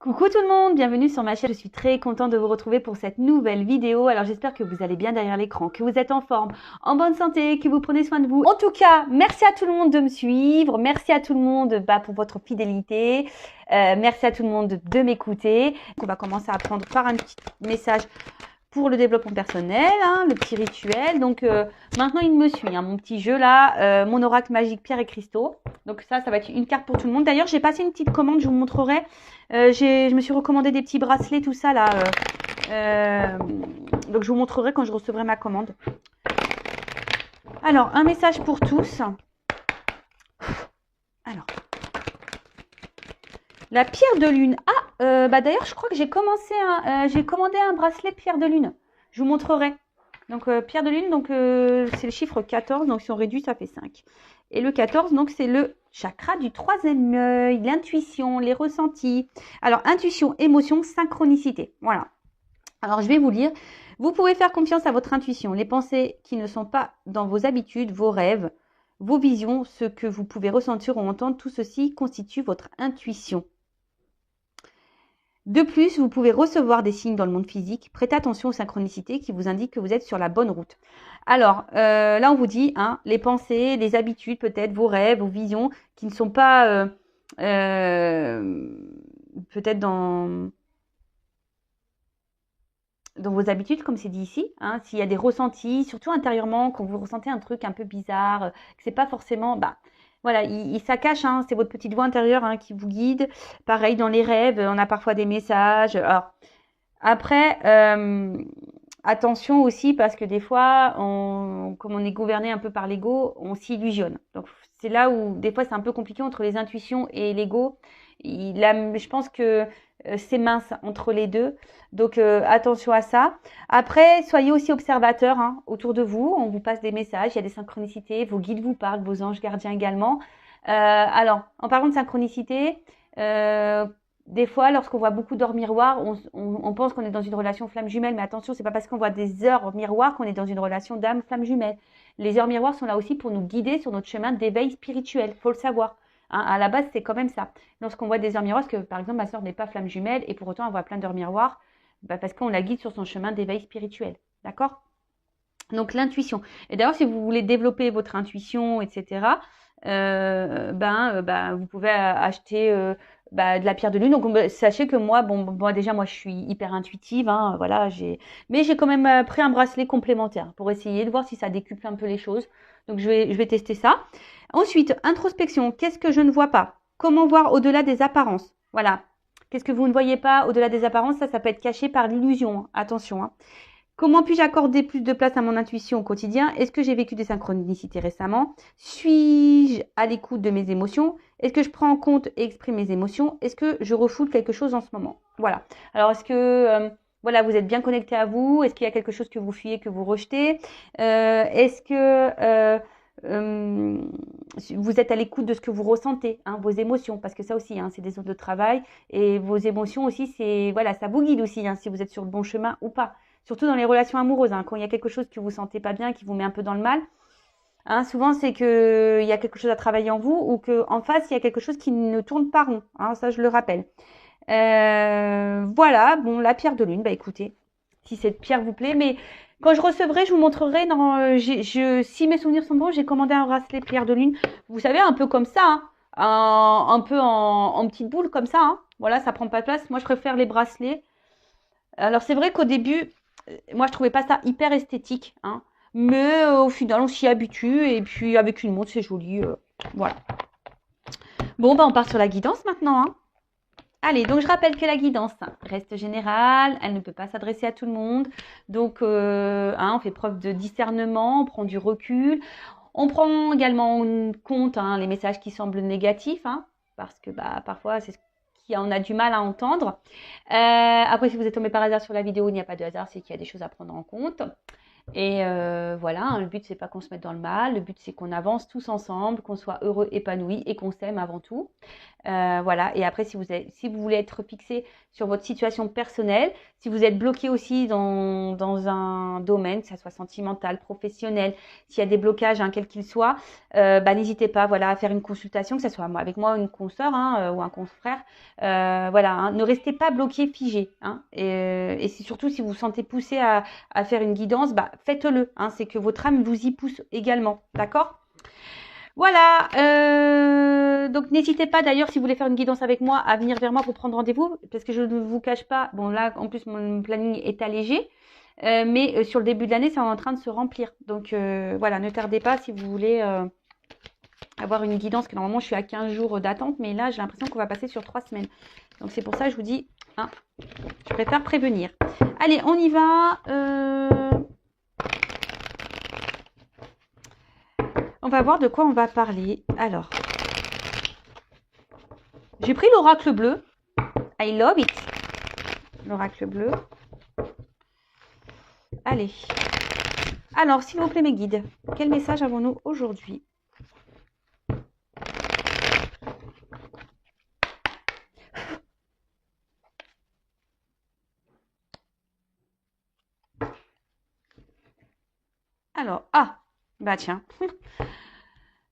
Coucou tout le monde, bienvenue sur ma chaîne. Je suis très contente de vous retrouver pour cette nouvelle vidéo. Alors j'espère que vous allez bien derrière l'écran, que vous êtes en forme, en bonne santé, que vous prenez soin de vous. En tout cas, merci à tout le monde de me suivre. Merci à tout le monde pour votre fidélité. Merci à tout le monde de m'écouter. On va commencer à apprendre par un petit message pour le développement personnel, le petit rituel. Donc maintenant il me suit, mon petit jeu là, mon oracle magique pierre et cristaux. Donc ça va être une carte pour tout le monde. D'ailleurs j'ai passé une petite commande, je vous montrerai. Je me suis recommandé des petits bracelets, tout ça là. Donc je vous montrerai quand je recevrai ma commande. Alors un message pour tous. Alors la pierre de lune. D'ailleurs, je crois que j'ai commandé un bracelet pierre de lune. Je vous montrerai. Donc, pierre de lune, donc c'est le chiffre 14. Donc, si on réduit, ça fait 5. Et le 14, donc c'est le chakra du troisième œil, l'intuition, les ressentis. Alors, intuition, émotion, synchronicité. Voilà. Alors, je vais vous lire. Vous pouvez faire confiance à votre intuition. Les pensées qui ne sont pas dans vos habitudes, vos rêves, vos visions, ce que vous pouvez ressentir ou entendre, tout ceci constitue votre intuition. De plus, vous pouvez recevoir des signes dans le monde physique. Prêtez attention aux synchronicités qui vous indiquent que vous êtes sur la bonne route. Alors, là, on vous dit, les pensées, les habitudes, peut-être vos rêves, vos visions, qui ne sont pas peut-être dans vos habitudes, comme c'est dit ici. S'il y a des ressentis, surtout intérieurement, quand vous ressentez un truc un peu bizarre, que c'est pas forcément... Voilà, ça cache, c'est votre petite voix intérieure qui vous guide. Pareil, dans les rêves, on a parfois des messages. Alors, après, attention aussi, parce que des fois, comme on est gouverné un peu par l'ego, on s'illusionne. Donc, c'est là où, des fois, c'est un peu compliqué entre les intuitions et l'ego. Je pense que c'est mince entre les deux. Donc, attention à ça. Après, soyez aussi observateurs autour de vous. On vous passe des messages, il y a des synchronicités. Vos guides vous parlent, vos anges gardiens également. Alors, en parlant de synchronicité, des fois, lorsqu'on voit beaucoup d'heures miroirs, on pense qu'on est dans une relation flamme jumelle. Mais attention, c'est pas parce qu'on voit des heures miroirs qu'on est dans une relation d'âme flamme jumelle. Les heures miroirs sont là aussi pour nous guider sur notre chemin d'éveil spirituel. Faut le savoir. À la base, c'est quand même ça. Lorsqu'on voit des heures miroirs, parce que par exemple, ma soeur n'est pas flamme jumelle et pour autant, elle voit plein d'heures miroirs, parce qu'on la guide sur son chemin d'éveil spirituel. D'accord ? Donc, l'intuition. Et d'ailleurs, si vous voulez développer votre intuition, etc., vous pouvez acheter de la pierre de lune. Donc, sachez que moi, déjà, moi, je suis hyper intuitive. Voilà, mais j'ai quand même pris un bracelet complémentaire pour essayer de voir si ça décuple un peu les choses. Donc, je vais tester ça. Ensuite, introspection. Qu'est-ce que je ne vois pas? Comment voir au-delà des apparences? Voilà. Qu'est-ce que vous ne voyez pas au-delà des apparences? Ça peut être caché par l'illusion. Attention. Comment puis-je accorder plus de place à mon intuition au quotidien? Est-ce que j'ai vécu des synchronicités récemment? Suis-je à l'écoute de mes émotions? Est-ce que je prends en compte et exprime mes émotions? Est-ce que je refoule quelque chose en ce moment? Voilà. Alors, est-ce que vous êtes bien connecté à vous? Est-ce qu'il y a quelque chose que vous fuyez, que vous rejetez? Est-ce que vous êtes à l'écoute de ce que vous ressentez, vos émotions? Parce que ça aussi, c'est des zones de travail. Et vos émotions aussi, ça vous guide aussi, si vous êtes sur le bon chemin ou pas. Surtout dans les relations amoureuses, quand il y a quelque chose que vous sentez pas bien, qui vous met un peu dans le mal, souvent c'est qu'il y a quelque chose à travailler en vous ou qu'en face, il y a quelque chose qui ne tourne pas rond. Ça, je le rappelle. Voilà, la pierre de lune, écoutez, si cette pierre vous plaît, mais quand je recevrai, je vous montrerai. Si mes souvenirs sont bons, j'ai commandé un bracelet pierre de lune. Vous savez, un peu comme ça, un peu en petite boule comme ça. Voilà, ça prend pas de place. Moi, je préfère les bracelets. Alors, c'est vrai qu'au début, moi, je trouvais pas ça hyper esthétique, mais au final, on s'y habitue et puis avec une montre, c'est joli. Voilà. Bon, on part sur la guidance maintenant. Allez, donc je rappelle que la guidance reste générale, elle ne peut pas s'adresser à tout le monde. Donc, on fait preuve de discernement, on prend du recul. On prend également en compte les messages qui semblent négatifs, parce que parfois, c'est ce qu'on a du mal à entendre. Après, si vous êtes tombé par hasard sur la vidéo, il n'y a pas de hasard, c'est qu'il y a des choses à prendre en compte. Et voilà, hein, le but, c'est pas qu'on se mette dans le mal. Le but, c'est qu'on avance tous ensemble, qu'on soit heureux, épanoui et qu'on s'aime avant tout. Voilà. Et après, si vous voulez être fixé sur votre situation personnelle, si vous êtes bloqué aussi dans un domaine, que ça soit sentimental, professionnel, s'il y a des blocages, hein, quels qu'ils soient, n'hésitez pas, voilà, à faire une consultation, que ce soit avec moi, une consoeur, hein, ou un confrère. Voilà, hein, ne restez pas bloqué, figé. Hein, et surtout, si vous vous sentez poussé à faire une guidance, faites-le. Hein, c'est que votre âme vous y pousse également. D'accord? Voilà, donc n'hésitez pas d'ailleurs si vous voulez faire une guidance avec moi à venir vers moi pour prendre rendez-vous parce que je ne vous cache pas, bon là en plus mon planning est allégé, mais sur le début de l'année c'est en train de se remplir. Donc voilà, ne tardez pas si vous voulez avoir une guidance, que normalement je suis à 15 jours d'attente, mais là j'ai l'impression qu'on va passer sur 3 semaines. Donc c'est pour ça que je vous dis, hein, je préfère prévenir. Allez, on y va. On va voir de quoi on va parler. Alors, j'ai pris l'oracle bleu. I love it. L'oracle bleu. Allez. Alors, s'il vous plaît, mes guides, quel message avons-nous aujourd'hui? Alors, bah tiens.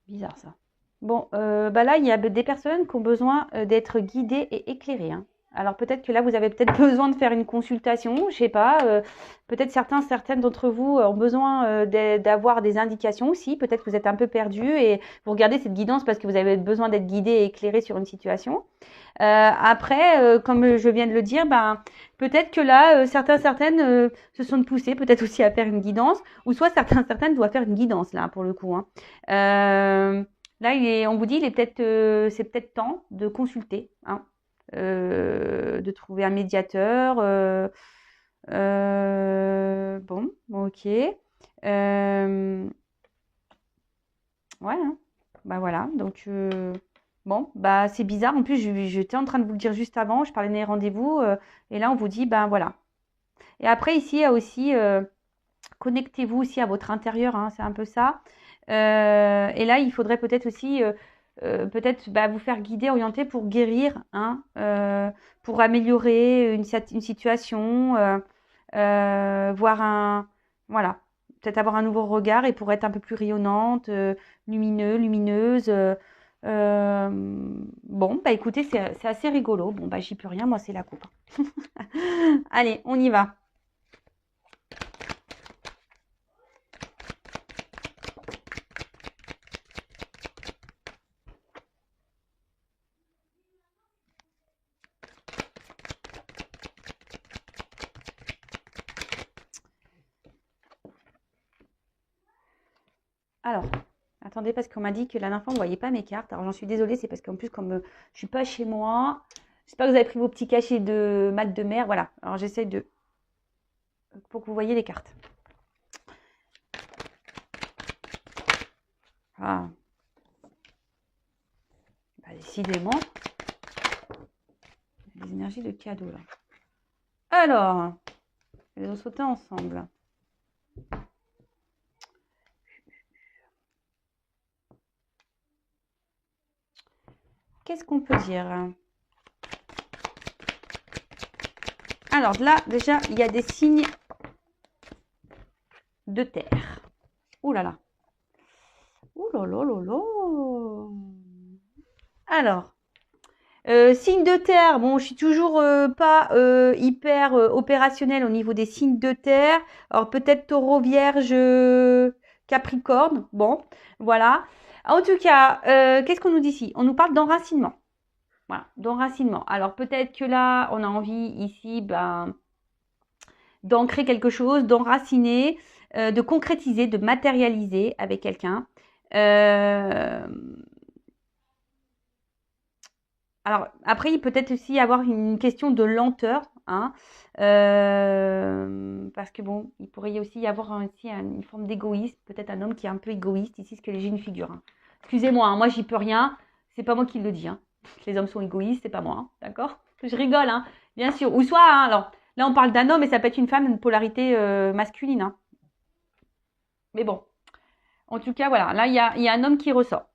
Bizarre ça. Bon, là, il y a des personnes qui ont besoin d'être guidées et éclairées. Hein. Alors peut-être que là, vous avez peut-être besoin de faire une consultation, je sais pas. Peut-être certaines d'entre vous ont besoin d'avoir des indications aussi. Peut-être que vous êtes un peu perdu et vous regardez cette guidance parce que vous avez besoin d'être guidé et éclairé sur une situation. Après, comme je viens de le dire, peut-être que là, certaines se sont poussées peut-être aussi à faire une guidance, ou soit certaines doivent faire une guidance là pour le coup. Hein. Là, on vous dit, c'est peut-être temps de consulter, hein, de trouver un médiateur. Bon, ok. Ouais, hein. Voilà. Donc, bon, c'est bizarre. En plus, j'étais en train de vous le dire juste avant. Je parlais des rendez-vous. Et là, on vous dit, voilà. Et après, ici, il y a aussi, connectez-vous aussi à votre intérieur. Hein, c'est un peu ça. Et là, il faudrait peut-être aussi, vous faire guider, orienter pour guérir, hein, pour améliorer une situation, voir voilà, peut-être avoir un nouveau regard et pour être un peu plus rayonnante, lumineuse. Bon, écoutez, c'est assez rigolo. Bon, j'y peux rien, moi, c'est la coupe. Allez, on y va. Alors, attendez, parce qu'on m'a dit que la dernière fois, on ne voyait pas mes cartes. Alors, j'en suis désolée, c'est parce qu'en plus, comme je ne suis pas chez moi, j'espère que vous avez pris vos petits cachets de mat de mer. Voilà, alors j'essaie de... pour que vous voyez les cartes. Ah. Décidément, des énergies de cadeau, là. Alors, les ont sauté ensemble. Qu'est-ce qu'on peut dire? Alors là, déjà, il y a des signes de terre. Ouh là là. Ouh là là là là. Alors, signes de terre. Bon, je suis toujours pas hyper opérationnelle au niveau des signes de terre. Alors peut-être Taureau, Vierge, Capricorne. Bon, voilà. En tout cas, qu'est-ce qu'on nous dit ici? On nous parle d'enracinement. Voilà, d'enracinement. Alors peut-être que là, on a envie ici, d'ancrer quelque chose, d'enraciner, de concrétiser, de matérialiser avec quelqu'un. Alors après, il peut être aussi avoir une question de lenteur, hein, parce que bon, il pourrait aussi y avoir aussi une forme d'égoïsme, peut-être un homme qui est un peu égoïste ici, ce que j'ai une figure. Hein. Excusez-moi, hein, moi j'y peux rien, c'est pas moi qui le dis. Hein. Les hommes sont égoïstes, c'est pas moi, hein, d'accord? Je rigole, hein, bien sûr. Ou soit, hein, alors là on parle d'un homme et ça peut être une femme, une polarité masculine. Hein. Mais bon, en tout cas, voilà, là, il y a un homme qui ressort.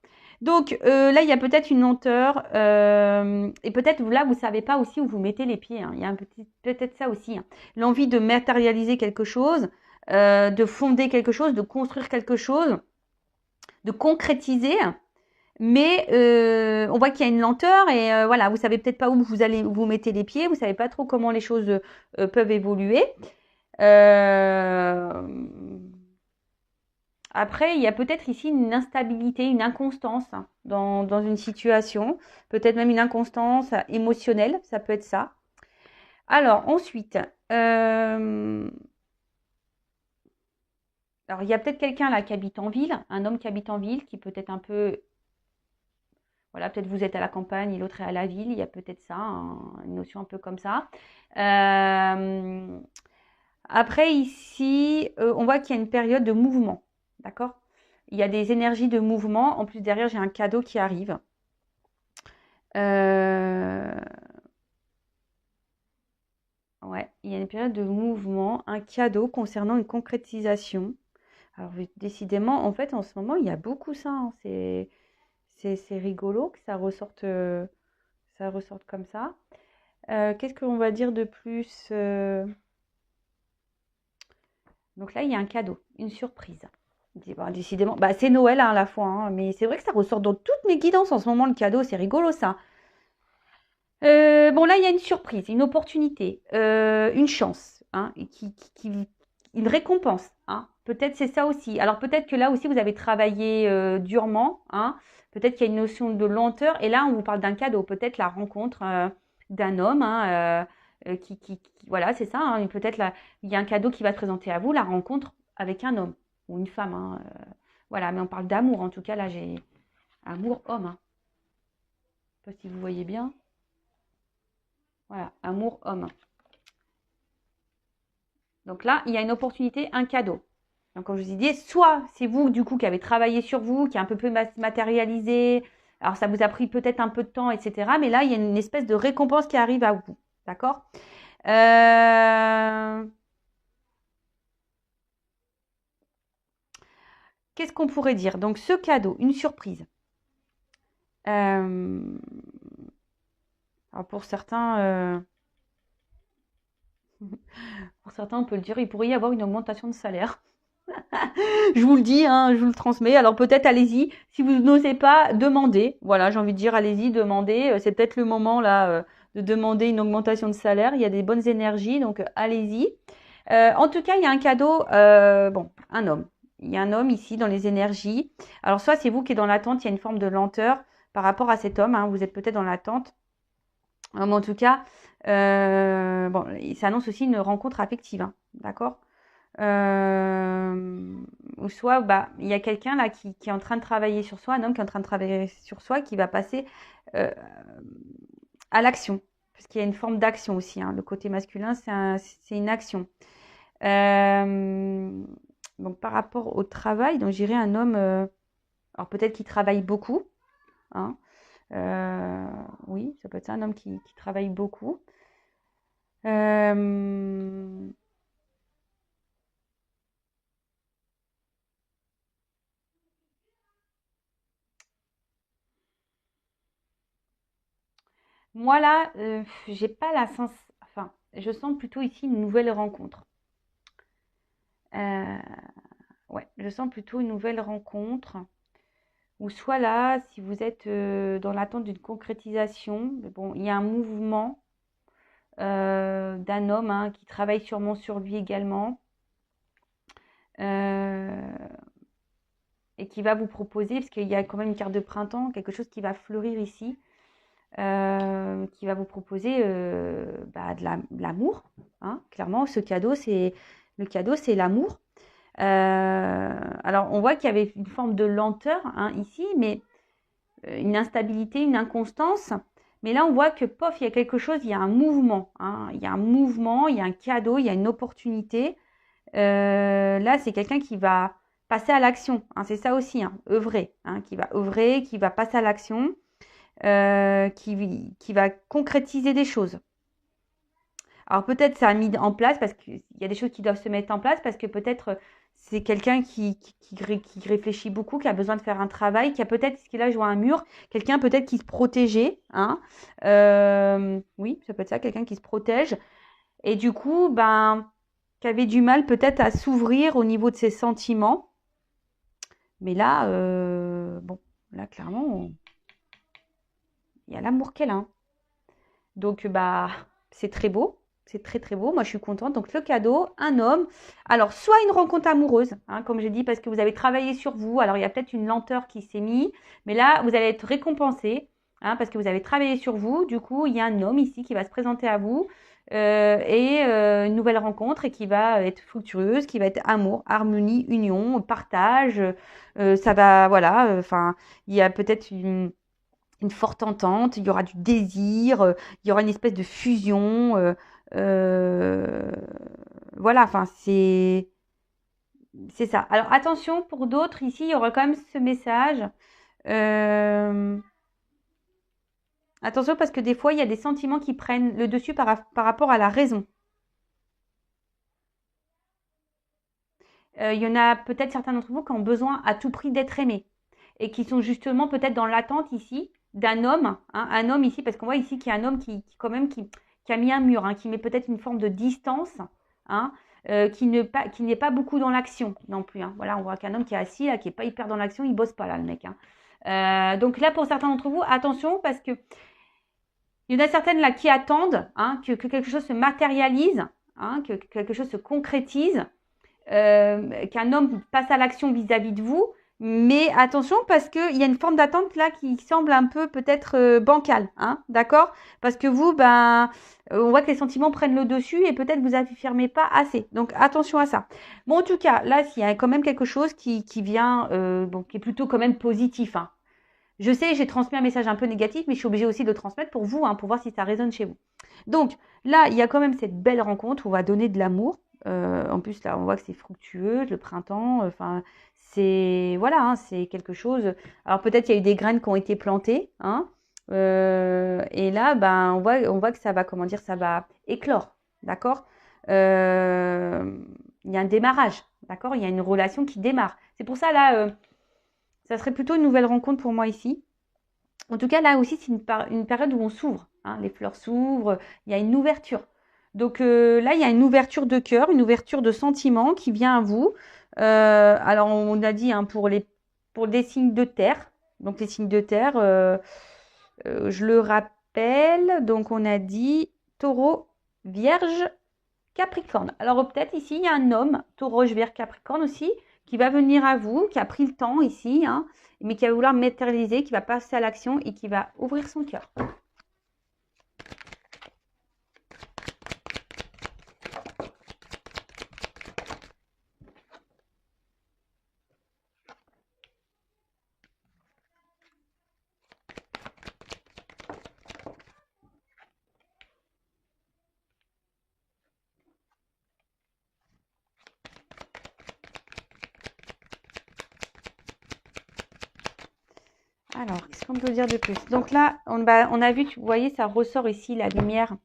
Donc là, il y a peut-être une lenteur et peut-être là, vous ne savez pas aussi où vous mettez les pieds, hein. Il y a peut-être ça aussi, hein. L'envie de matérialiser quelque chose, de fonder quelque chose, de construire quelque chose, de concrétiser. Mais on voit qu'il y a une lenteur et voilà, vous savez peut-être pas où vous allez vous mettez les pieds, vous savez pas trop comment les choses peuvent évoluer. Euh, Après, il y a peut-être ici une instabilité, une inconstance hein, dans une situation, peut-être même une inconstance émotionnelle, ça peut être ça. Alors ensuite, alors il y a peut-être quelqu'un là qui habite en ville, un homme qui habite en ville, qui peut être un peu, voilà, peut-être vous êtes à la campagne et l'autre est à la ville, il y a peut-être ça, une notion un peu comme ça. Euh, Après ici, on voit qu'il y a une période de mouvement, d'accord? Il y a des énergies de mouvement. En plus, derrière, j'ai un cadeau qui arrive. Euh, ouais, il y a une période de mouvement, un cadeau concernant une concrétisation. Alors, décidément, en fait, en ce moment, il y a beaucoup ça, hein. C'est rigolo que ça ressorte comme ça. Qu'est-ce qu'on va dire de plus? Donc là, il y a un cadeau, une surprise. Bon, décidément, bah, c'est Noël hein, à la fois, hein, mais c'est vrai que ça ressort dans toutes mes guidances en ce moment, le cadeau, c'est rigolo ça. Bon, là, il y a une surprise, une opportunité, une chance, hein, une récompense. Hein. Peut-être c'est ça aussi. Alors peut-être que là aussi, vous avez travaillé durement. Hein. Peut-être qu'il y a une notion de lenteur. Et là, on vous parle d'un cadeau. Peut-être la rencontre d'un homme hein, voilà, c'est ça. Hein. Peut-être il y a un cadeau qui va se présenter à vous, la rencontre avec un homme ou une femme. Hein, voilà, mais on parle d'amour. En tout cas, là, j'ai amour homme. Hein. Je ne sais pas si vous voyez bien. Voilà, amour homme. Donc là, il y a une opportunité, un cadeau. Donc comme je vous ai dit, soit c'est vous du coup qui avez travaillé sur vous, qui a un peu plus matérialisé, alors ça vous a pris peut-être un peu de temps, etc. Mais là, il y a une espèce de récompense qui arrive à vous. D'accord euh... Qu'est-ce qu'on pourrait dire? Donc ce cadeau, une surprise. Alors pour certains, on peut le dire, il pourrait y avoir une augmentation de salaire. Je vous le dis, hein, je vous le transmets. Alors peut-être allez-y. Si vous n'osez pas, demandez. Voilà, j'ai envie de dire allez-y, demandez. C'est peut-être le moment là de demander une augmentation de salaire. Il y a des bonnes énergies, donc allez-y. En tout cas, il y a un cadeau. Bon, un homme. Il y a un homme ici dans les énergies. Alors soit c'est vous qui êtes dans l'attente, il y a une forme de lenteur par rapport à cet homme. Hein, vous êtes peut-être dans l'attente. Mais en tout cas, bon, ça annonce aussi une rencontre affective. Hein, d'accord ou soit bah, il y a quelqu'un là qui est en train de travailler sur soi, un homme qui est en train de travailler sur soi, qui va passer euh, à l'action. Parce qu'il y a une forme d'action aussi. Hein. Le côté masculin, c'est une action. Euh, donc par rapport au travail, donc j'irai un homme, alors peut-être qu'il travaille beaucoup. Hein. Oui, ça peut être ça, un homme qui travaille beaucoup. Euh, Moi là, j'ai pas la sens. Enfin, je sens plutôt ici une nouvelle rencontre. Euh, ouais, je sens plutôt une nouvelle rencontre. Ou soit là, si vous êtes dans l'attente d'une concrétisation, mais bon, il y a un mouvement d'un homme hein, qui travaille sûrement sur lui également euh, et qui va vous proposer, parce qu'il y a quand même une carte de printemps, quelque chose qui va fleurir ici, qui va vous proposer bah, de l'amour. Hein. Clairement, le cadeau, c'est l'amour. Alors, on voit qu'il y avait une forme de lenteur hein, ici, mais une instabilité, une inconstance. Mais là, on voit que, pof, il y a quelque chose, il y a un mouvement. Hein, il y a un mouvement, il y a un cadeau, il y a une opportunité. Là, c'est quelqu'un qui va passer à l'action. Hein, c'est ça aussi, hein, œuvrer. Hein, qui va œuvrer, qui va passer à l'action, qui va concrétiser des choses. Alors peut-être ça a mis en place parce qu'il y a des choses qui doivent se mettre en place parce que peut-être c'est quelqu'un qui réfléchit beaucoup, qui a besoin de faire un travail, qui a peut-être, ce qu'il a, je vois un mur, quelqu'un peut-être qui se protégeait, hein. Oui, ça peut être ça, quelqu'un qui se protège. Et du coup, ben, qui avait du mal peut-être à s'ouvrir au niveau de ses sentiments. Mais là, bon, là, clairement, il y a l'amour qu'elle a, hein. Donc, bah, c'est très beau. C'est très très beau. Moi, je suis contente. Donc, le cadeau, un homme. Alors, soit une rencontre amoureuse, hein, comme j'ai dit, parce que vous avez travaillé sur vous. Alors, il y a peut-être une lenteur qui s'est mise. Mais là, vous allez être récompensé, hein, parce que vous avez travaillé sur vous. Du coup, il y a un homme ici qui va se présenter à vous. Une nouvelle rencontre et qui va être fructueuse, qui va être amour, harmonie, union, partage. Ça va, voilà. Enfin, il y a peut-être une forte entente, il y aura du désir, il y aura une espèce de fusion. Euh, voilà, enfin, c'est ça. Alors, attention, pour d'autres, ici, il y aura quand même ce message. Euh, attention, parce que des fois, il y a des sentiments qui prennent le dessus par rapport à la raison. Il y en a peut-être certains d'entre vous qui ont besoin à tout prix d'être aimés et qui sont justement peut-être dans l'attente ici d'un homme, hein, un homme ici, parce qu'on voit ici qu'il y a un homme quand même qui a mis un mur, hein, qui met peut-être une forme de distance, hein, qui n'est pas beaucoup dans l'action non plus, hein. Voilà, on voit qu'un homme qui est assis là, qui n'est pas hyper dans l'action, il bosse pas là, le mec, hein. Donc là, pour certains d'entre vous, attention parce que il y en a certaines là qui attendent, hein, que quelque chose se matérialise, hein, que quelque chose se concrétise, qu'un homme passe à l'action vis-à-vis de vous. Mais attention parce qu'il y a une forme d'attente là qui semble un peu peut-être bancale, hein, d'accord? Parce que vous, ben, on voit que les sentiments prennent le dessus et peut-être vous affirmez pas assez. Donc attention à ça. Bon, en tout cas, là, s'il y a quand même quelque chose qui vient, bon, qui est plutôt quand même positif, hein. Je sais, j'ai transmis un message un peu négatif, mais je suis obligée aussi de le transmettre pour vous, hein, pour voir si ça résonne chez vous. Donc là, il y a quand même cette belle rencontre où on va donner de l'amour. En plus, là, on voit que c'est fructueux, le printemps. Enfin, c'est voilà, hein, c'est quelque chose. Alors peut-être il y a eu des graines qui ont été plantées, hein. Et là, ben, on voit que ça va, comment dire, ça va éclore, d'accord. Il y a un démarrage, d'accord. Il y a une relation qui démarre. C'est pour ça là. Ça serait plutôt une nouvelle rencontre pour moi ici. En tout cas, là aussi, c'est une période où on s'ouvre, hein. Les fleurs s'ouvrent, il y a une ouverture. Donc là, il y a une ouverture de cœur, une ouverture de sentiment qui vient à vous. Alors, on a dit, hein, pour des signes de terre. Donc, les signes de terre, je le rappelle. Donc, on a dit taureau, vierge, Capricorne. Alors peut-être ici, il y a un homme, taureau, vierge, Capricorne aussi, qui va venir à vous, qui a pris le temps ici, hein, mais qui va vouloir matérialiser, qui va passer à l'action et qui va ouvrir son cœur. Alors, qu'est-ce qu'on peut dire de plus? Donc là, on a vu, vous voyez, ça ressort ici, la lumière,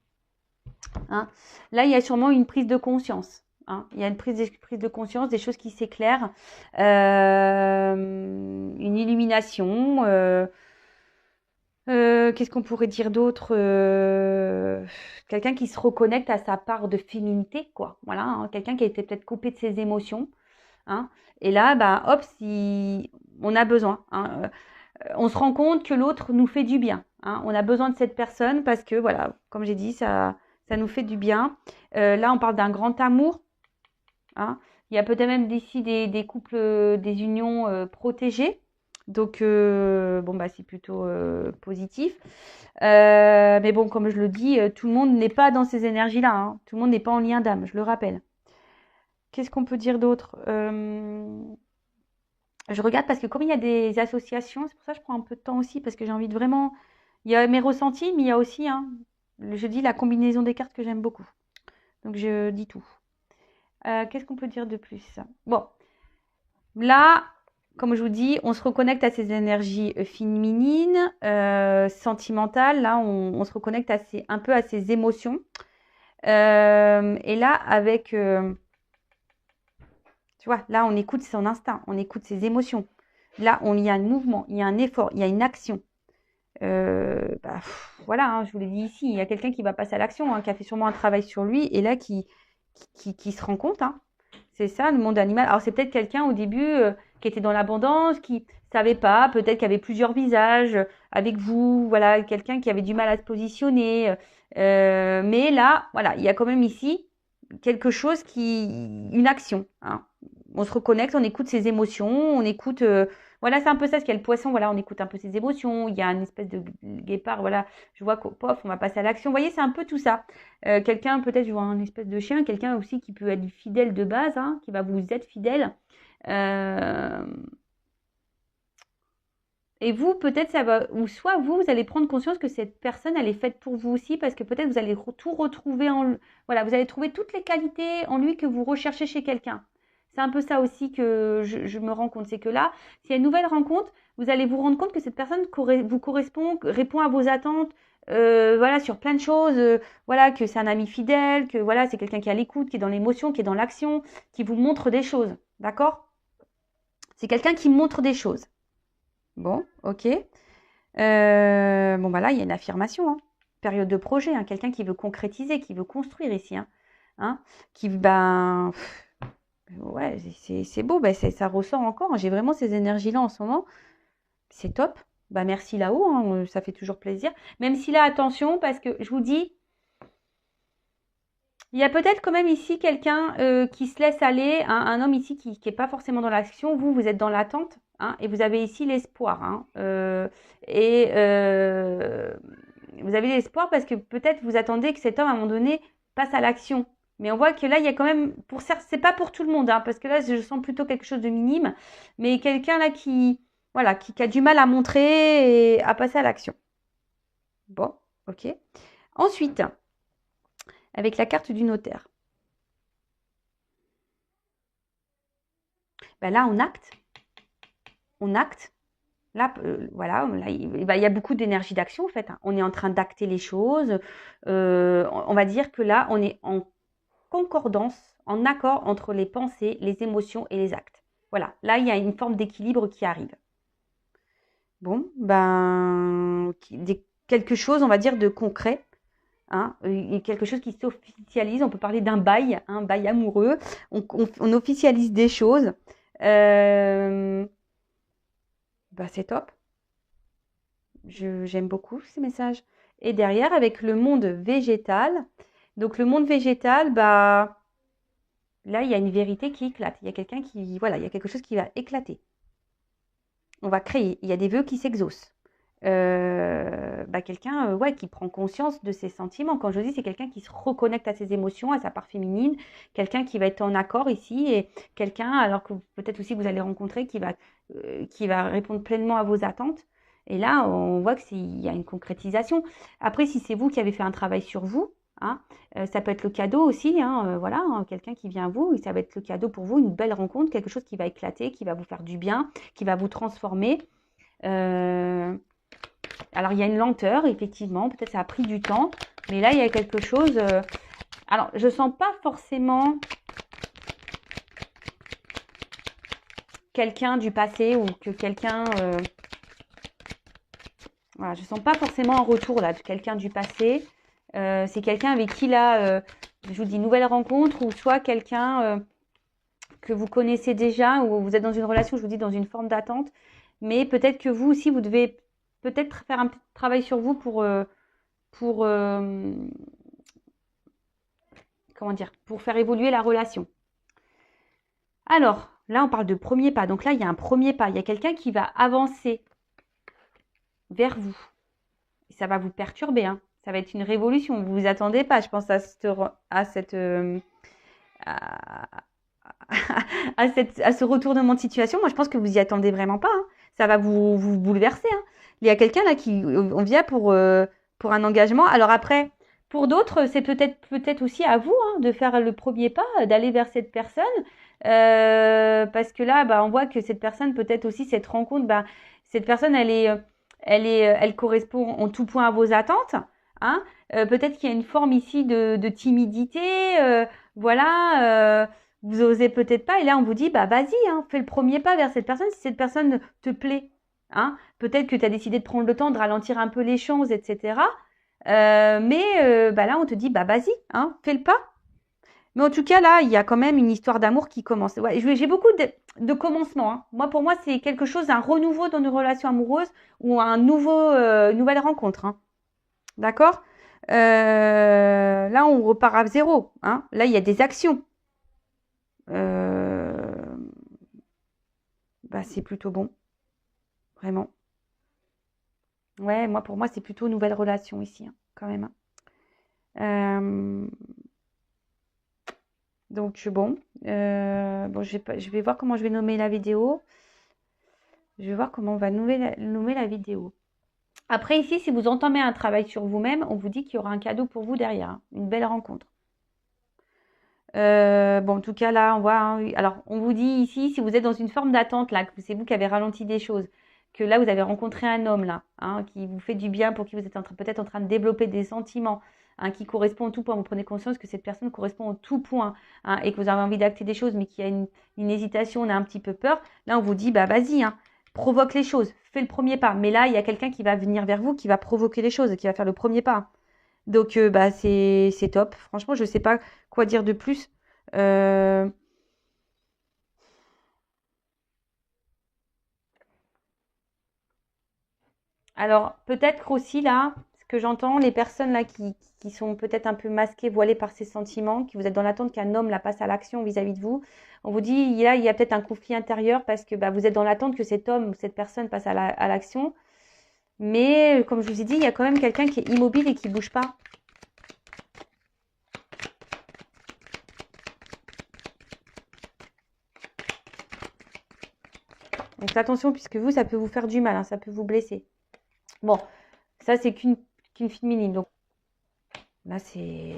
hein. Là, il y a sûrement une prise de conscience, hein. Il y a une prise de conscience, des choses qui s'éclairent, une illumination. Qu'est-ce qu'on pourrait dire d'autre? Quelqu'un qui se reconnecte à sa part de féminité, quoi. Voilà, hein. Quelqu'un qui a été peut-être coupé de ses émotions, hein. Et là, bah, hop, si on a besoin, hein. On se rend compte que l'autre nous fait du bien, hein. On a besoin de cette personne parce que, voilà, comme j'ai dit, ça nous fait du bien. Là, on parle d'un grand amour, hein. Il y a peut-être même d'ici des couples, des unions protégées. Donc, bon, bah, c'est plutôt positif. Mais bon, comme je le dis, tout le monde n'est pas dans ces énergies-là, hein. Tout le monde n'est pas en lien d'âme, je le rappelle. Qu'est-ce qu'on peut dire d'autre? Je regarde parce que comme il y a des associations, c'est pour ça que je prends un peu de temps aussi parce que j'ai envie de vraiment. Il y a mes ressentis, mais il y a aussi, hein, je dis la combinaison des cartes que j'aime beaucoup. Donc je dis tout. Qu'est-ce qu'on peut dire de plus? Bon, là, comme je vous dis, on se reconnecte à ces énergies féminines, sentimentales. Là, on se reconnecte un peu à ces émotions. Et là, avec, je Tu vois, là, on écoute son instinct, on écoute ses émotions. Là, il y a un mouvement, il y a un effort, il y a une action. Voilà, hein, je vous l'ai dit ici, il y a quelqu'un qui va passer à l'action, hein, qui a fait sûrement un travail sur lui et là qui se rend compte. Hein. C'est ça le monde animal. Alors c'est peut-être quelqu'un au début qui était dans l'abondance, qui savait pas, peut-être qui avait plusieurs visages avec vous, voilà, quelqu'un qui avait du mal à se positionner. Mais là, voilà, il y a quand même ici quelque chose une action. Hein. On se reconnecte, on écoute ses émotions, on écoute. Voilà, c'est un peu ça, ce qu'il y a le poisson, voilà, on écoute un peu ses émotions, il y a une espèce de guépard, voilà, je vois qu'au pof, on va passer à l'action. Vous voyez, c'est un peu tout ça. Quelqu'un, peut-être, je vois un espèce de chien, quelqu'un aussi qui peut être fidèle de base, hein, qui va vous être fidèle. Et vous, peut-être, ça va, ou soit vous allez prendre conscience que cette personne, elle est faite pour vous aussi, parce que peut-être vous allez tout retrouver voilà, vous allez trouver toutes les qualités en lui que vous recherchez chez quelqu'un. C'est un peu ça aussi que je me rends compte. C'est que là, s'il y a une nouvelle rencontre, vous allez vous rendre compte que cette personne vous correspond, répond à vos attentes, voilà, sur plein de choses. Voilà, que c'est un ami fidèle, que voilà, c'est quelqu'un qui est à l'écoute, qui est dans l'émotion, qui est dans l'action, qui vous montre des choses. D'accord? C'est quelqu'un qui montre des choses. Bon, ok. Bon, bah là, il y a une affirmation. Hein. Période de projet. Hein. Quelqu'un qui veut concrétiser, qui veut construire ici. Hein. Hein qui, ben, ouais, c'est beau. Ben, ça ressort encore. J'ai vraiment ces énergies-là en ce moment. C'est top. Bah, merci là-haut. Hein. Ça fait toujours plaisir. Même si là, attention, parce que je vous dis, il y a peut-être quand même ici quelqu'un qui se laisse aller, hein, un homme ici qui n'est pas forcément dans l'action. Vous êtes dans l'attente, hein, et vous avez ici l'espoir. Hein, vous avez l'espoir parce que peut-être vous attendez que cet homme, à un moment donné, passe à l'action. Mais on voit que là, il y a quand même, pour certes, c'est pas pour tout le monde, hein, parce que là, je sens plutôt quelque chose de minime, mais quelqu'un là voilà, qui a du mal à montrer et à passer à l'action. Bon, ok. Ensuite, avec la carte du notaire. Ben là, on acte. On acte. Là, voilà, là, il y a beaucoup d'énergie d'action en fait. Hein. On est en train d'acter les choses. On va dire que là, on est en concordance, en accord entre les pensées, les émotions et les actes. Voilà, là, il y a une forme d'équilibre qui arrive. Bon, ben, quelque chose, on va dire, de concret. Hein, quelque chose qui s'officialise. On peut parler d'un bail, un bail amoureux. On officialise des choses. Bah, c'est top. J'aime beaucoup ces messages. Et derrière, avec le monde végétal. Donc, le monde végétal, bah, là, il y a une vérité qui éclate. Il y a quelqu'un qui, voilà, il y a quelque chose qui va éclater. On va créer. Il y a des vœux qui s'exaucent. Quelqu'un ouais, qui prend conscience de ses sentiments. Quand je dis, c'est quelqu'un qui se reconnecte à ses émotions, à sa part féminine, quelqu'un qui va être en accord ici, et quelqu'un, alors que peut-être aussi vous allez rencontrer, qui va répondre pleinement à vos attentes. Et là, on voit qu'il y a une concrétisation. Après, si c'est vous qui avez fait un travail sur vous, hein, ça peut être le cadeau aussi, hein, voilà, hein, quelqu'un qui vient à vous, et ça va être le cadeau pour vous, une belle rencontre, quelque chose qui va éclater, qui va vous faire du bien, qui va vous transformer. Alors, il y a une lenteur, effectivement. Peut-être ça a pris du temps. Mais là, il y a quelque chose... Alors, je ne sens pas forcément quelqu'un du passé ou que quelqu'un... Voilà, je ne sens pas forcément un retour là de quelqu'un du passé. C'est quelqu'un avec qui, là, je vous dis, nouvelle rencontre ou soit quelqu'un que vous connaissez déjà ou vous êtes dans une relation, je vous dis, dans une forme d'attente. Mais peut-être que vous aussi, vous devez peut-être faire un petit travail sur vous pour comment dire, pour faire évoluer la relation. Alors, là, on parle de premier pas. Donc là, il y a un premier pas. Il y a quelqu'un qui va avancer vers vous. Et ça va vous perturber. Hein. Ça va être une révolution. Vous vous attendez pas, je pense, à ce retournement de situation. Moi, je pense que vous y attendez vraiment pas. Hein. Ça va vous bouleverser. Hein. Il y a quelqu'un là on vient pour un engagement. Alors après, pour d'autres, c'est peut-être aussi à vous hein, de faire le premier pas, d'aller vers cette personne. Parce que là, bah, on voit que cette personne, peut-être aussi cette rencontre, bah, cette personne, elle correspond en tout point à vos attentes. Hein. Peut-être qu'il y a une forme ici de timidité. Voilà. vous osez peut-être pas. Et là, on vous dit, bah vas-y, hein, fais le premier pas vers cette personne si cette personne te plaît. Hein. Peut-être que tu as décidé de prendre le temps de ralentir un peu les choses, etc. Bah là, on te dit, bah vas-y, hein, fais le pas. Mais en tout cas, là, il y a quand même une histoire d'amour qui commence. Ouais, j'ai beaucoup de commencements. Hein. Moi, pour moi, c'est quelque chose, un renouveau dans une relation amoureuse ou une nouvelle rencontre. Hein. D'accord. Là, on repart à zéro. Hein. Là, il y a des actions. Euh, Bah, c'est plutôt bon, vraiment. Ouais, moi, pour moi, c'est plutôt nouvelle relation ici, hein, quand même. Hein. Donc, bon. Bon, je vais voir comment je vais nommer la vidéo. Je vais voir comment on va nommer la vidéo. Après, ici, si vous entamez un travail sur vous-même, on vous dit qu'il y aura un cadeau pour vous derrière. Hein, une belle rencontre. Bon, en tout cas, là, on voit. Hein, alors, on vous dit ici, si vous êtes dans une forme d'attente, là, que c'est vous qui avez ralenti des choses, que là, vous avez rencontré un homme, là, hein, qui vous fait du bien, pour qui vous êtes peut-être en train de développer des sentiments, hein, qui correspond au tout point. Vous prenez conscience que cette personne correspond au tout point, hein, et que vous avez envie d'acter des choses, mais qu'il y a une hésitation, on a un petit peu peur. Là, on vous dit, bah, vas-y, hein, provoque les choses, fais le premier pas. Mais là, il y a quelqu'un qui va venir vers vous, qui va provoquer les choses, qui va faire le premier pas. Donc, bah, c'est top. Franchement, je ne sais pas quoi dire de plus. Euh, alors, peut-être aussi là, ce que j'entends, les personnes là qui sont peut-être un peu masquées, voilées par ces sentiments, qui vous êtes dans l'attente qu'un homme la passe à l'action vis-à-vis de vous, on vous dit, là, il y a peut-être un conflit intérieur parce que bah, vous êtes dans l'attente que cet homme ou cette personne passe à l'action. Mais, comme je vous ai dit, il y a quand même quelqu'un qui est immobile et qui bouge pas. Donc, attention, puisque vous, ça peut vous faire du mal, hein, ça peut vous blesser. Bon, ça, c'est qu'une féminine. Donc, là, c'est...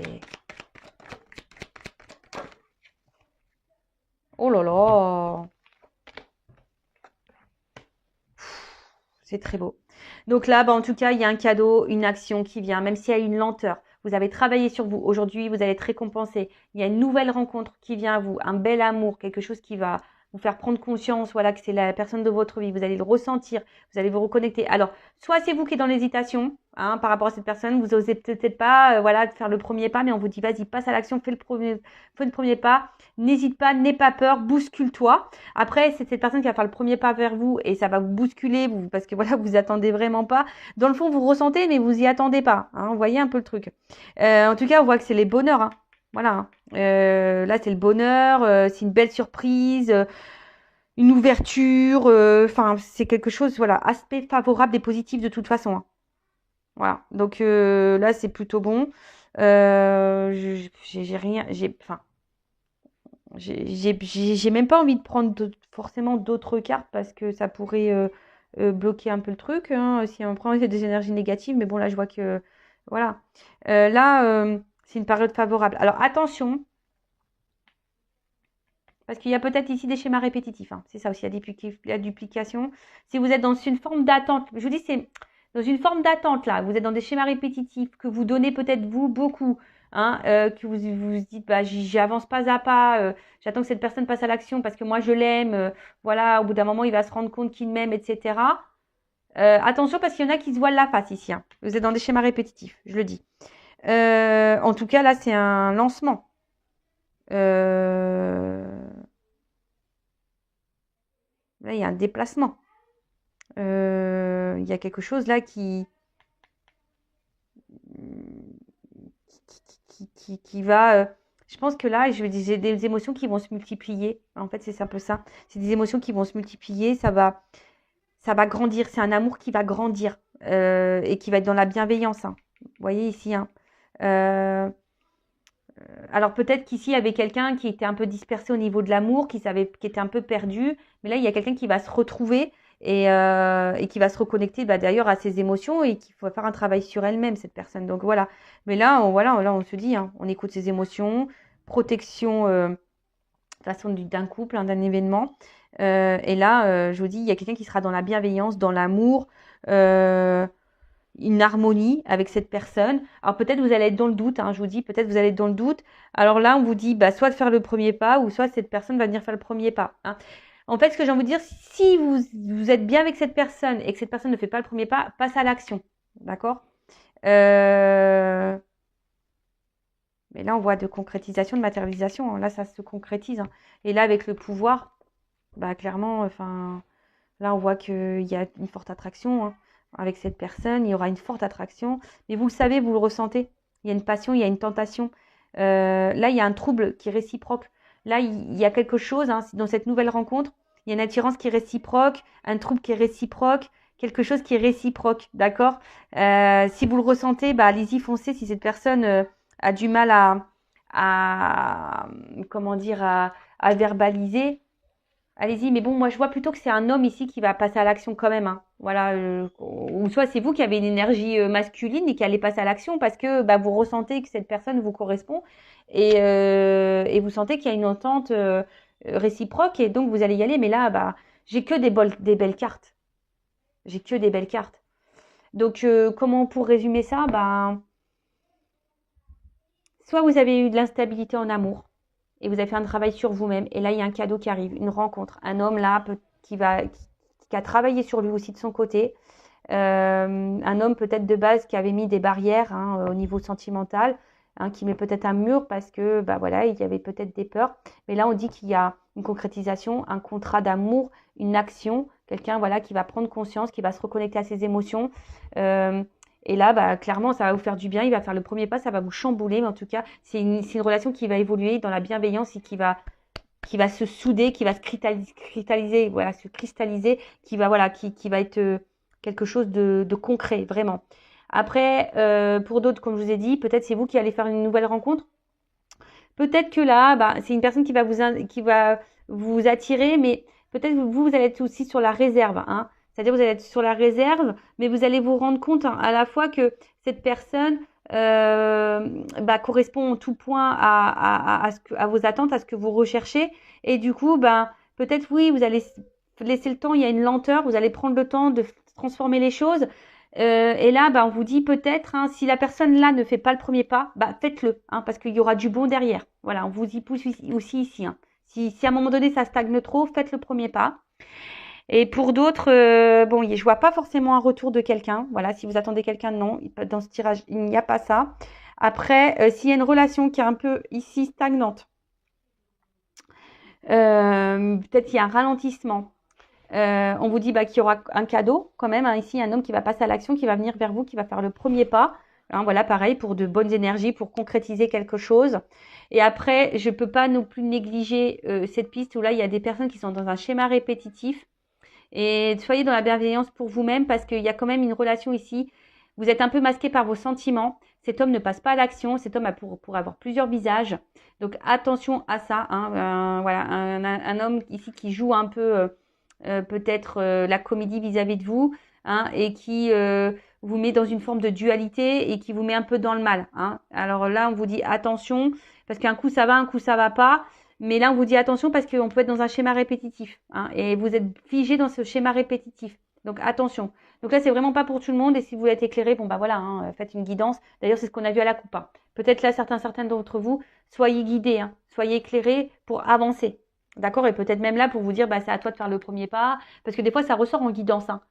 Oh là là! C'est très beau. Donc là, bah, en tout cas, il y a un cadeau, une action qui vient, même s'il y a une lenteur. Vous avez travaillé sur vous. Aujourd'hui, vous allez être récompensé. Il y a une nouvelle rencontre qui vient à vous, un bel amour, quelque chose qui va vous faire prendre conscience, voilà, que c'est la personne de votre vie. Vous allez le ressentir, vous allez vous reconnecter. Alors, soit c'est vous qui êtes dans l'hésitation, hein, par rapport à cette personne, vous osez peut-être pas, voilà, de faire le premier pas, mais on vous dit, vas-y, passe à l'action, fais le premier pas. N'hésite pas, n'aie pas peur, bouscule-toi. Après, c'est cette personne qui va faire le premier pas vers vous et ça va vous bousculer parce que voilà, vous attendez vraiment pas. Dans le fond, vous ressentez, mais vous y attendez pas. Hein, vous voyez un peu le truc. En tout cas, on voit que c'est les bonheurs. Hein. Voilà. Hein. Là, c'est le bonheur. C'est une belle surprise. Une ouverture. Enfin, c'est quelque chose. Voilà, aspect favorable et positif de toute façon. Hein. Voilà. Donc là, c'est plutôt bon. J'ai rien. Enfin, j'ai même pas envie de prendre forcément d'autres cartes parce que ça pourrait bloquer un peu le truc. Hein, si on prend des énergies négatives, mais bon, là, je vois que. Voilà. Là, c'est une période favorable. Alors, attention, parce qu'il y a peut-être ici des schémas répétitifs. Hein. C'est ça aussi, il y a duplication. Si vous êtes dans une forme d'attente, je vous dis, c'est dans une forme d'attente là, vous êtes dans des schémas répétitifs que vous donnez peut-être vous beaucoup, hein, que vous dites, bah, j'avance pas à pas, j'attends que cette personne passe à l'action parce que moi je l'aime, voilà, au bout d'un moment il va se rendre compte qu'il m'aime, etc. Attention parce qu'il y en a qui se voilent la face ici. Hein. Vous êtes dans des schémas répétitifs, je le dis. En tout cas, là, c'est un lancement. Là, il y a un déplacement. Il y a quelque chose là qui va. Je pense que là, j'ai des émotions qui vont se multiplier. En fait, c'est un peu ça. C'est des émotions qui vont se multiplier. Ça va grandir. C'est un amour qui va grandir et qui va être dans la bienveillance. Hein. Vous voyez ici. Hein. Euh, alors peut-être qu'ici, il y avait quelqu'un qui était un peu dispersé au niveau de l'amour, qui était un peu perdu. Mais là, il y a quelqu'un qui va se retrouver et qui va se reconnecter bah, d'ailleurs à ses émotions et qu'il faut faire un travail sur elle-même, cette personne. Donc voilà. Mais là, là, on se dit, hein, on écoute ses émotions, protection façon d'un couple, hein, d'un événement. Et là, je vous dis, il y a quelqu'un qui sera dans la bienveillance, dans l'amour. une harmonie avec cette personne. Alors peut-être vous allez être dans le doute, hein, je vous dis, peut-être vous allez être dans le doute. Alors là, on vous dit bah, soit de faire le premier pas, ou soit cette personne va venir faire le premier pas. Hein. En fait, ce que j'ai envie de dire, si vous êtes bien avec cette personne et que cette personne ne fait pas le premier pas, passe à l'action. D'accord Mais là, on voit de concrétisation, de matérialisation. Hein. Là, ça se concrétise. Hein. Et là, avec le pouvoir, bah clairement, enfin, là, on voit qu'il y a une forte attraction hein, avec cette personne. Il y aura une forte attraction. Mais vous le savez, vous le ressentez. Il y a une passion, il y a une tentation. Là, il y a un trouble qui est réciproque. Là, il y a quelque chose hein, dans cette nouvelle rencontre. Il y a une attirance qui est réciproque, un trouble qui est réciproque, quelque chose qui est réciproque. D'accord Si vous le ressentez, bah, allez-y, foncez. Si cette personne a du mal à comment dire, à verbaliser, allez-y, mais bon, moi je vois plutôt que c'est un homme ici qui va passer à l'action quand même. Hein. Voilà, ou soit c'est vous qui avez une énergie masculine et qui allez passer à l'action parce que bah, vous ressentez que cette personne vous correspond et vous sentez qu'il y a une entente réciproque et donc vous allez y aller. Mais là, bah, j'ai que des belles cartes. J'ai que des belles cartes. Donc, comment pour résumer ça, bah, soit vous avez eu de l'instabilité en amour et vous avez fait un travail sur vous-même et là il y a un cadeau qui arrive, une rencontre, un homme là qui a travaillé sur lui aussi de son côté, un homme peut-être de base qui avait mis des barrières hein, au niveau sentimental, hein, qui met peut-être un mur parce que bah voilà il y avait peut-être des peurs, mais là on dit qu'il y a une concrétisation, un contrat d'amour, une action, quelqu'un voilà qui va prendre conscience, qui va se reconnecter à ses émotions. Et là, bah, clairement, ça va vous faire du bien. Il va faire le premier pas, ça va vous chambouler. Mais en tout cas, c'est une relation qui va évoluer dans la bienveillance et qui va se souder, qui va se cristalliser, voilà, se cristalliser, qui va être quelque chose de concret, vraiment. Après, pour d'autres, comme je vous ai dit, peut-être c'est vous qui allez faire une nouvelle rencontre. Peut-être que là, bah, c'est une personne qui va vous attirer, mais peut-être vous allez être aussi sur la réserve, hein. C'est-à-dire vous allez être sur la réserve, mais vous allez vous rendre compte hein, à la fois que cette personne bah, correspond en tout point à vos attentes, à ce que vous recherchez. Et du coup, bah, peut-être oui, vous allez laisser le temps, il y a une lenteur, vous allez prendre le temps de transformer les choses. Et là, bah, on vous dit peut-être, hein, si la personne là ne fait pas le premier pas, bah, faites-le, hein, parce qu'il y aura du bon derrière. Voilà, on vous y pousse aussi ici. Hein. Si à un moment donné ça stagne trop, faites le premier pas. Et pour d'autres, bon, je vois pas forcément un retour de quelqu'un. Voilà, si vous attendez quelqu'un, non, dans ce tirage, il n'y a pas ça. Après, s'il y a une relation qui est un peu ici stagnante, peut-être qu'il y a un ralentissement. On vous dit bah, qu'il y aura un cadeau quand même. Hein, ici, un homme qui va passer à l'action, qui va venir vers vous, qui va faire le premier pas. Hein, voilà, pareil, pour de bonnes énergies, pour concrétiser quelque chose. Et après, je ne peux pas non plus négliger cette piste où là, il y a des personnes qui sont dans un schéma répétitif. Et soyez dans la bienveillance pour vous-même parce qu'il y a quand même une relation ici. Vous êtes un peu masqué par vos sentiments. Cet homme ne passe pas à l'action. Cet homme a pour avoir plusieurs visages. Donc attention à ça. Hein. Voilà, un homme ici qui joue un peu peut-être la comédie vis-à-vis de vous hein, et qui vous met dans une forme de dualité et qui vous met un peu dans le mal. Hein. Alors là, on vous dit attention parce qu'un coup ça va, un coup ça va pas. Mais là, on vous dit attention parce qu'on peut être dans un schéma répétitif. Hein, et vous êtes figé dans ce schéma répétitif. Donc attention. Donc là, c'est vraiment pas pour tout le monde. Et si vous êtes éclairé, bon bah voilà, hein, faites une guidance. D'ailleurs, c'est ce qu'on a vu à la coupe. Hein. Peut-être là, certaines d'entre vous, soyez guidés, hein, soyez éclairés pour avancer. D'accord? Et peut-être même là pour vous dire, bah c'est à toi de faire le premier pas. Parce que des fois, ça ressort en guidance. Hein.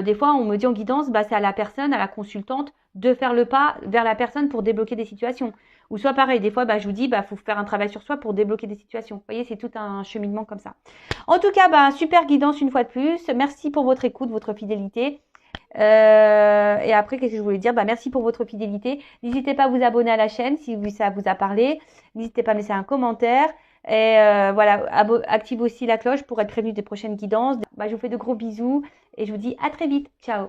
Des fois, on me dit en guidance, bah, c'est à la personne, à la consultante, de faire le pas vers la personne pour débloquer des situations. Ou soit pareil, des fois, bah, je vous dis, bah, faut faire un travail sur soi pour débloquer des situations. Vous voyez, c'est tout un cheminement comme ça. En tout cas, bah, super guidance une fois de plus. Merci pour votre écoute, votre fidélité. Et après, qu'est-ce que je voulais dire? Bah, merci pour votre fidélité. N'hésitez pas à vous abonner à la chaîne si ça vous a parlé. N'hésitez pas à laisser un commentaire. Et voilà, active aussi la cloche pour être prévenu des prochaines guidances. Bah, je vous fais de gros bisous et je vous dis à très vite. Ciao!